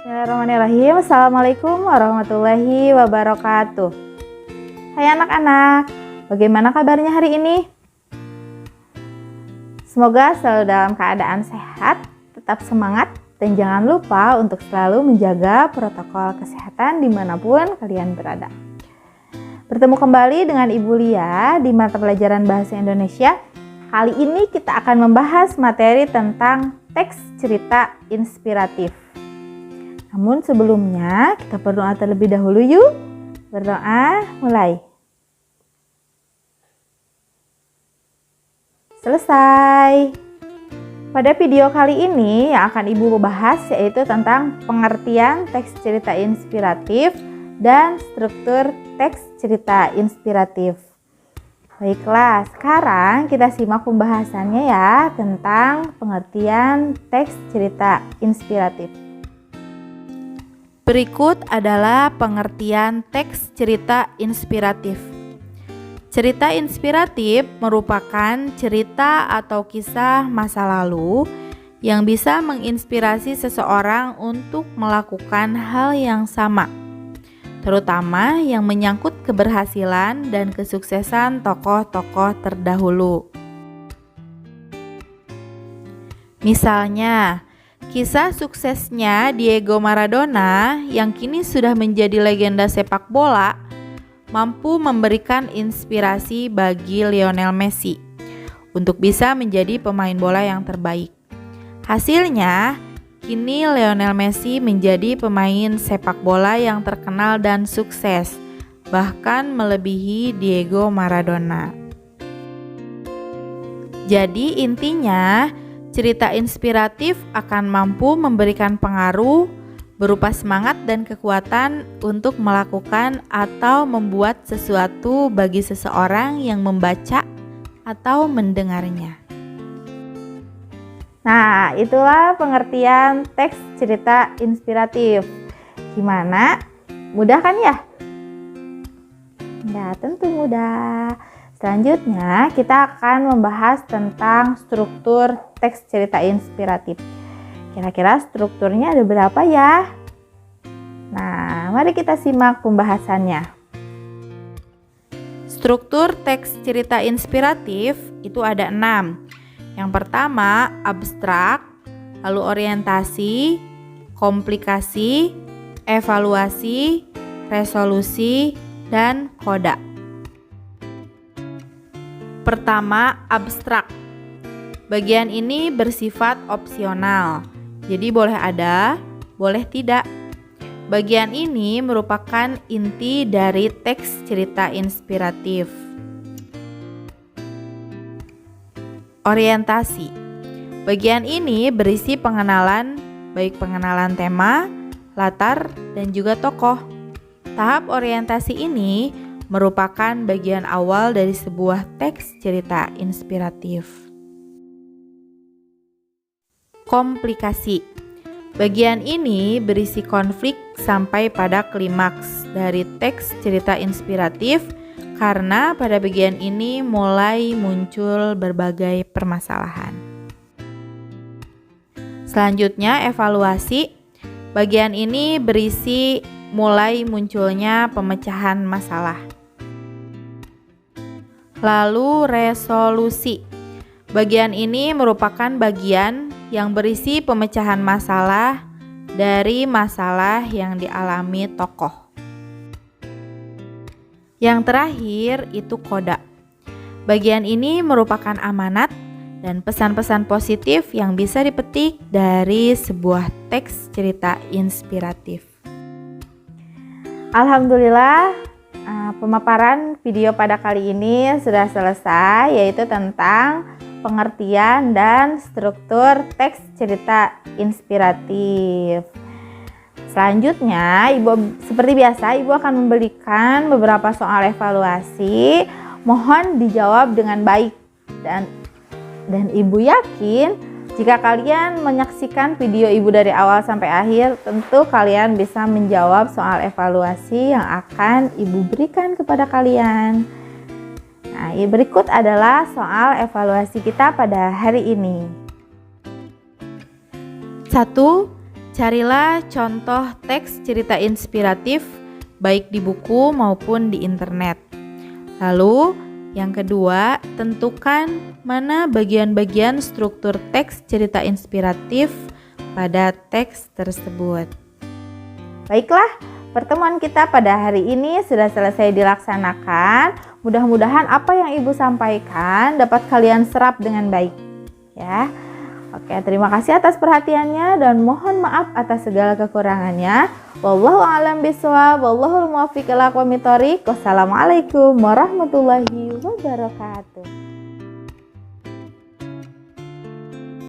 Bismillahirrahmanirrahim. Assalamualaikum warahmatullahi wabarakatuh. Hai anak-anak, bagaimana kabarnya hari ini? Semoga selalu dalam keadaan sehat, tetap semangat, dan jangan lupa untuk selalu menjaga protokol kesehatan dimanapun kalian berada. Bertemu kembali dengan Ibu Lia di mata pelajaran Bahasa Indonesia. Kali ini kita akan membahas materi tentang teks cerita inspiratif. Namun sebelumnya kita berdoa terlebih dahulu yuk. Berdoa mulai. Selesai. Pada video kali ini yang akan Ibu bahas yaitu tentang pengertian teks cerita inspiratif dan struktur teks cerita inspiratif. Baiklah, sekarang kita simak pembahasannya ya tentang pengertian teks cerita inspiratif. Berikut adalah pengertian teks cerita inspiratif. Cerita inspiratif merupakan cerita atau kisah masa lalu yang bisa menginspirasi seseorang untuk melakukan hal yang sama, terutama yang menyangkut keberhasilan dan kesuksesan tokoh-tokoh terdahulu. Misalnya, kisah suksesnya Diego Maradona yang kini sudah menjadi legenda sepak bola mampu memberikan inspirasi bagi Lionel Messi untuk bisa menjadi pemain bola yang terbaik. Hasilnya, kini Lionel Messi menjadi pemain sepak bola yang terkenal dan sukses, bahkan melebihi Diego Maradona. Jadi intinya, cerita inspiratif akan mampu memberikan pengaruh berupa semangat dan kekuatan untuk melakukan atau membuat sesuatu bagi seseorang yang membaca atau mendengarnya. Nah, itulah pengertian teks cerita inspiratif. Gimana? Mudah kan ya? Ya, tentu mudah. Selanjutnya, kita akan membahas tentang struktur teks cerita inspiratif. Kira-kira strukturnya ada berapa ya? Nah, mari kita simak pembahasannya. Struktur teks cerita inspiratif itu ada 6. Yang pertama, abstrak, lalu orientasi, komplikasi, evaluasi, resolusi, dan koda. Pertama, abstrak. Bagian ini bersifat opsional, jadi boleh ada, boleh tidak. Bagian ini merupakan inti dari teks cerita inspiratif. Orientasi. Bagian ini berisi pengenalan, baik pengenalan tema, latar, dan juga tokoh. Tahap orientasi ini merupakan bagian awal dari sebuah teks cerita inspiratif. Komplikasi. Bagian ini berisi konflik sampai pada klimaks dari teks cerita inspiratif karena pada bagian ini mulai muncul berbagai permasalahan. Selanjutnya, evaluasi. Bagian ini berisi mulai munculnya pemecahan masalah. Lalu resolusi. Bagian ini merupakan bagian yang berisi pemecahan masalah dari masalah yang dialami tokoh. Yang terakhir itu koda. Bagian ini merupakan amanat dan pesan-pesan positif yang bisa dipetik dari sebuah teks cerita inspiratif. Alhamdulillah, pemaparan video pada kali ini sudah selesai, yaitu tentang pengertian dan struktur teks cerita inspiratif. Selanjutnya, seperti biasa, Ibu akan memberikan beberapa soal evaluasi. Mohon dijawab dengan baik dan Ibu yakin jika kalian menyaksikan video Ibu dari awal sampai akhir, tentu kalian bisa menjawab soal evaluasi yang akan Ibu berikan kepada kalian. Nah, berikut adalah soal evaluasi kita pada hari ini. 1. Carilah contoh teks cerita inspiratif baik di buku maupun di internet. Lalu, yang kedua, tentukan mana bagian-bagian struktur teks cerita inspiratif pada teks tersebut. Baiklah, pertemuan kita pada hari ini sudah selesai dilaksanakan. Mudah-mudahan apa yang Ibu sampaikan dapat kalian serap dengan baik. Ya. Oke, terima kasih atas perhatiannya dan mohon maaf atas segala kekurangannya. Wallahu a'lam bishawab, wallahul muwaffiq ila aqwamit thoriq. Wassalamualaikum warahmatullahi wabarakatuh.